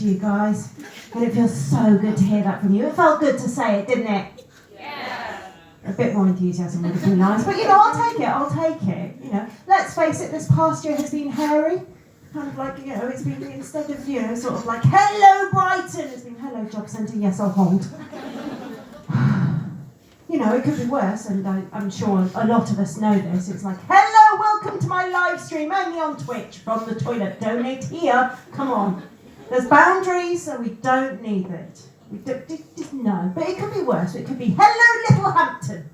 to you guys. And it feels so good to hear that from you. It felt good to say it, didn't it? Yeah. A bit more enthusiasm would have been nice. But, I'll take it. Let's face it, this past year has been hairy. Kind of like, it's been, instead of, sort of like, hello, Brighton, it's been, hello, job centre, yes, I'll hold. It could be worse, and I'm sure a lot of us know this. It's like, hello, welcome to my live stream, only on Twitch, from the toilet. Donate here, come on. There's boundaries, so we don't need it. No, but it could be worse. It could be, hello, Littlehampton.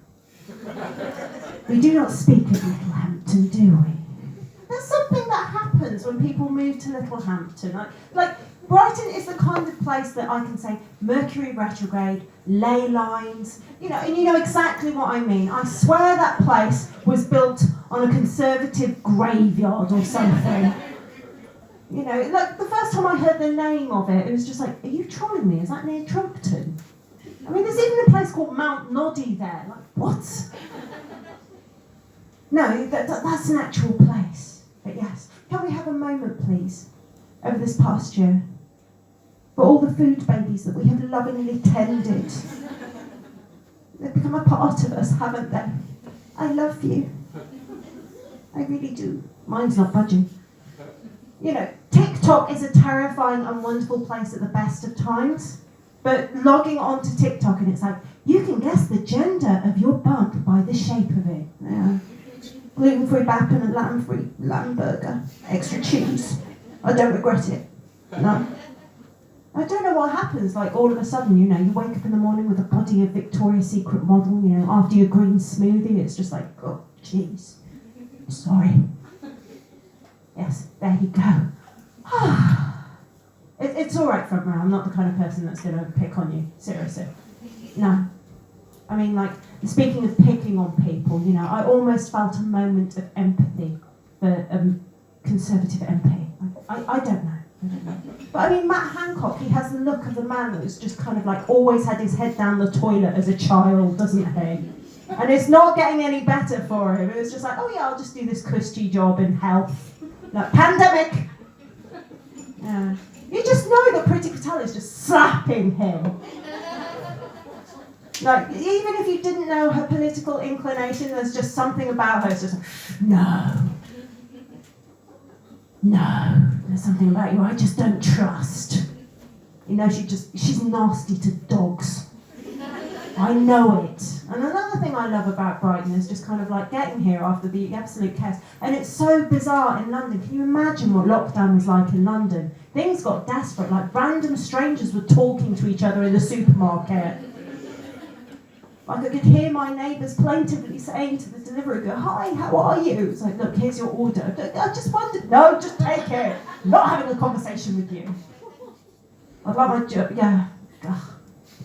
We do not speak of Littlehampton, do we? There's something that happens when people move to Littlehampton. Like Brighton is the kind of place that I can say Mercury retrograde, ley lines, and you know exactly what I mean. I swear that place was built on a conservative graveyard or something. Like the first time I heard the name of it, it was just like, are you trolling me? Is that near Trumpton? I mean, there's even a place called Mount Noddy there. Like, what? No, that's an actual place. But yes, can we have a moment, please, over this past year, for all the food babies that we have lovingly tended? They've become a part of us, haven't they? I love you. I really do. Mine's not budging. TikTok is a terrifying and wonderful place at the best of times, but logging onto TikTok and it's like, you can guess the gender of your bump by the shape of it. Yeah. Gluten-free bacon and lamb-free lamb burger. Extra cheese. I don't regret it. No. I don't know what happens, like all of a sudden, you wake up in the morning with a body of Victoria's Secret model, after your green smoothie, it's just like, oh, jeez. Sorry. Yes, there you go. It's all right, front row. I'm not the kind of person that's going to pick on you. Seriously. No. I mean, like, speaking of picking on people, I almost felt a moment of empathy for Conservative MP. I don't know. But I mean, Matt Hancock, he has the look of the man who's just kind of like always had his head down the toilet as a child, doesn't he? And it's not getting any better for him. It was just like, oh yeah, I'll just do this cushy job in health. Like, pandemic! Yeah. You just know that Priti Patel is just slapping him. Like, even if you didn't know her political inclination, there's just something about her. It's just like, no, there's something about you I just don't trust. She's nasty to dogs. I know it. And another thing I love about Brighton is just kind of like getting here after the absolute chaos. And it's so bizarre in London. Can you imagine what lockdown was like in London? Things got desperate. Like random strangers were talking to each other in the supermarket. Like I could hear my neighbours plaintively saying to the deliverer, go, hi, how are you? It's like, look, here's your order. I just wondered, no, just take it. I'm not having a conversation with you. I'd like my job, yeah. Ugh.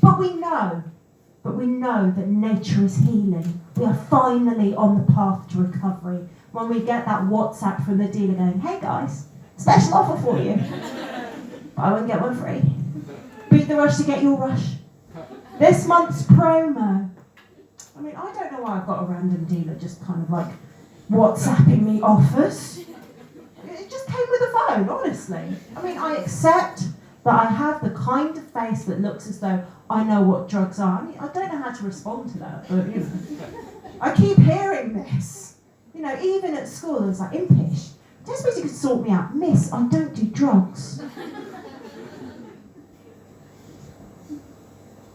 But we know that nature is healing. We are finally on the path to recovery. When we get that WhatsApp from the dealer going, hey guys, special offer for you. Buy one, get one free. Beat the rush to get your rush. This month's promo. I mean, I don't know why I've got a random dealer just kind of like WhatsApping me offers. It just came with a phone, honestly. I mean, I accept that I have the kind of face that looks as though I know what drugs are. I mean, I don't know how to respond to that, but I keep hearing this. Even at school, I was like, impish. I don't suppose you could sort me out. Miss, I don't do drugs.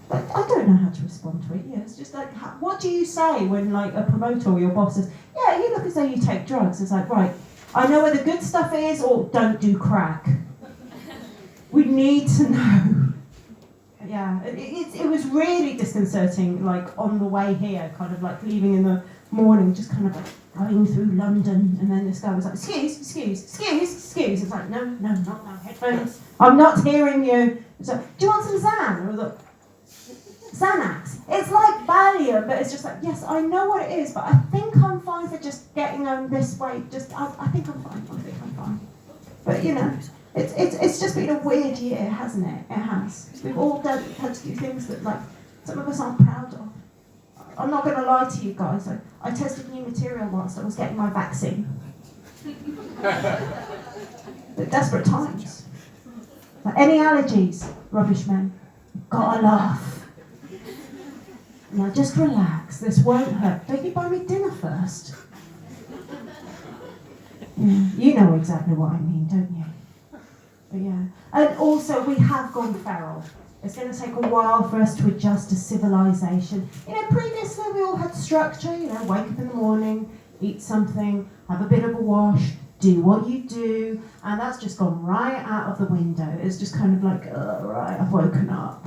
But I don't know how to respond to it. Yeah, it's just like, what do you say when like a promoter or your boss says, yeah, you look as though you take drugs. It's like, right, I know where the good stuff is, or don't do crack. We need to know. Yeah, it was really disconcerting, like on the way here, kind of like leaving in the morning, just kind of like going through London, and then this guy was like, excuse. It's like, no, not now, headphones. I'm not hearing you. It's like, do you want some Xan? I was like, Xanax. It's like Valium, but it's just like, yes, I know what it is, but I think I'm fine for just getting on this way. I think I'm fine. But it's just been a weird year, hasn't it? It has. We've all had to do things that like some of us aren't proud of. I'm not going to lie to you guys. I tested new material whilst I was getting my vaccine. But desperate times. Like, any allergies? Rubbish men. Gotta laugh. Now just relax, this won't hurt. Don't you buy me dinner first? Yeah, you know exactly what I mean, don't you? But yeah. And also, we have gone feral. It's going to take a while for us to adjust to civilization. You know, previously we all had structure, you know, wake up in the morning, eat something, have a bit of a wash, do what you do, and that's just gone right out of the window. It's just kind of like, right, I've woken up.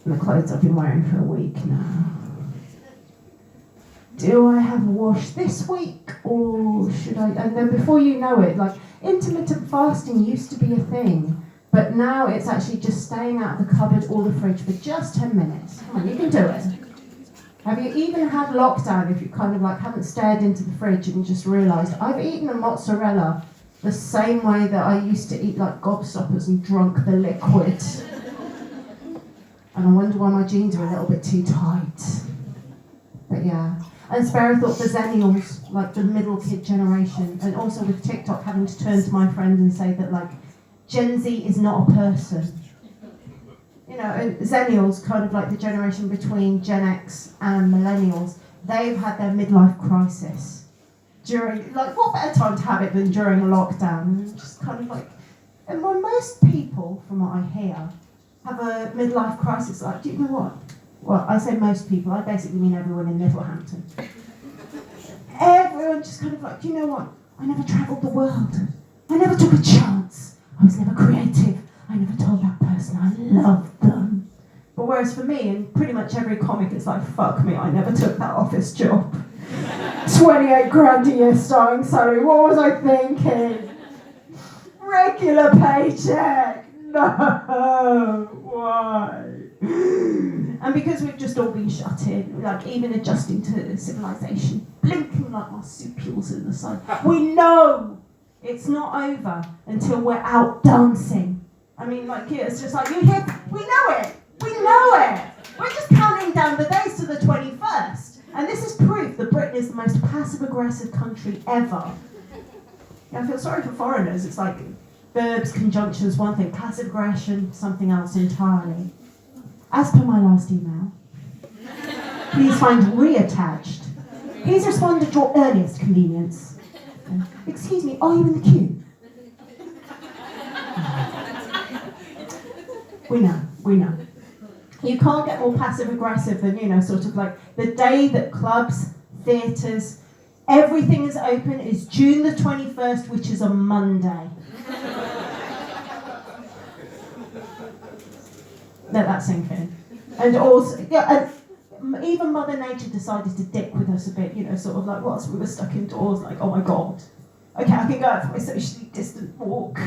And the clothes I've been wearing for a week now. Do I have a wash this week, or should I? And then before you know it, like, intermittent fasting used to be a thing, but now it's actually just staying out of the cupboard or the fridge for just 10 minutes. Come on, you can do it. Have you even had lockdown if you kind of like haven't stared into the fridge and just realised, I've eaten a mozzarella the same way that I used to eat like gobstoppers and drunk the liquid. And I wonder why my jeans are a little bit too tight. But yeah. And Sparrow thought the Zennials, like the middle kid generation, and also with TikTok having to turn to my friend and say that like Gen Z is not a person. You know, and Zennials, kind of like the generation between Gen X and Millennials, they've had their midlife crisis during, like, what better time to have it than during a lockdown? And just kind of like, and when most people, from what I hear, have a midlife crisis, like, do you know what? Well, I say most people, I basically mean everyone in Littlehampton. Everyone just kind of like, do you know what? I never travelled the world. I never took a chance. I was never creative. I never told that person I loved them. But whereas for me, and pretty much every comic, it's like, fuck me, I never took that office job. 28 grand a year starting salary, what was I thinking? Regular paycheck. No, why? And because we've just all been shut in, like even adjusting to civilization, blinking like marsupials in the sun, we know it's not over until we're out dancing. I mean, like, it's just like, you hear, we know it, We're just counting down the days to the 21st. And this is proof that Britain is the most passive-aggressive country ever. Yeah, I feel sorry for foreigners. It's like verbs, conjunctions, one thing, passive aggression, something else entirely. As per my last email, please find reattached. Please respond at your earliest convenience. Excuse me, are you in the queue? We know. You can't get more passive-aggressive than, you know, sort of like the day that clubs, theatres, everything is open is June the 21st, which is a Monday. Let that sink in. And also, yeah, and even Mother Nature decided to dick with us a bit, you know, sort of like whilst we were stuck indoors, like, oh my God, okay, I can go out for my socially distant walk.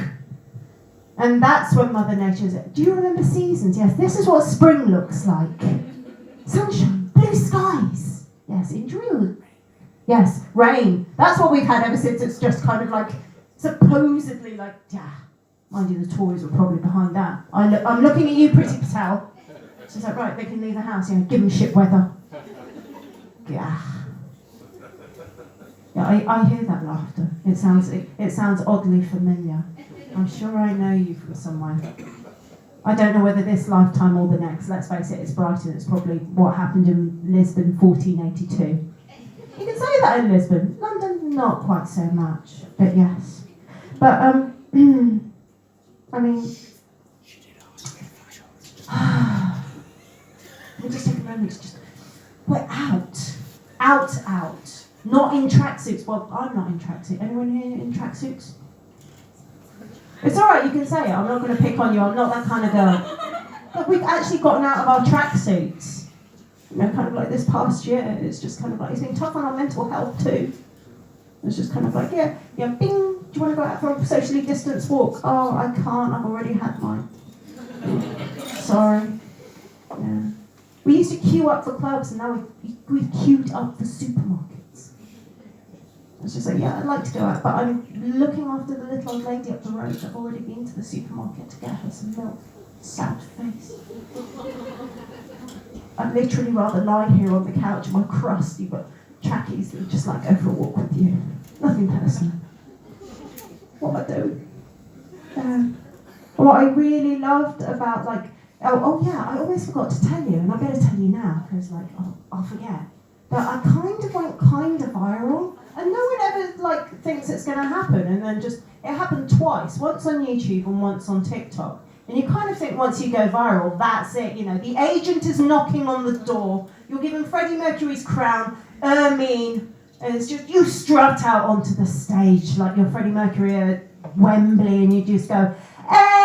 And that's when Mother Nature said, do you remember seasons? Yes, this is what spring looks like. Sunshine, blue skies. Yes, in June. Yes, rain. That's what we've had ever since it's just kind of like, supposedly like, yeah. Mind you, the Tories were probably behind that. I'm looking at you, Priti Patel. She's like, right, they can leave the house, you know, give them shit weather. Yeah. Yeah, I hear that laughter. It sounds oddly familiar. I'm sure I know you from somewhere. I don't know whether this lifetime or the next. Let's face it, it's Brighton. It's probably what happened in Lisbon 1482. You can say that in Lisbon. London, not quite so much, but yes. But, I mean, let me just take a moment to just, we're out, not in tracksuits. Well, I'm not in tracksuit. Anyone here in tracksuits? It's all right, you can say it. I'm not going to pick on you. I'm not that kind of girl. But we've actually gotten out of our tracksuits. You know, kind of like this past year. It's just kind of like, it's been tough on our mental health too. It's just kind of like, yeah, bing. Do you want to go out for a socially distanced walk? Oh, I can't. I've already had mine. Sorry. Yeah. We used to queue up for clubs, and now we've queued up for supermarkets. It's just like, yeah, I'd like to go out, but I'm looking after the little old lady up the road. I've already been to the supermarket to get her some milk. Sad face. I'd literally rather lie here on the couch in my crusty but trackies than just like go for a walk with you. Nothing personal. What am I doing? What I really loved about oh yeah, I always forgot to tell you, and I better tell you now, because I'll forget. But I kind of went kind of viral, and no one ever thinks it's going to happen, and then it happened twice, once on YouTube and once on TikTok. And you kind of think once you go viral, that's it, the agent is knocking on the door, you're giving Freddie Mercury's crown, Ermine, and it's just, you strut out onto the stage like you're Freddie Mercury at Wembley, and you just go, oh.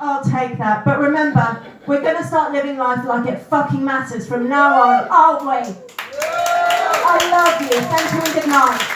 I'll take that. But remember, we're going to start living life like it fucking matters from now on, aren't we? I love you. Thank you and good night.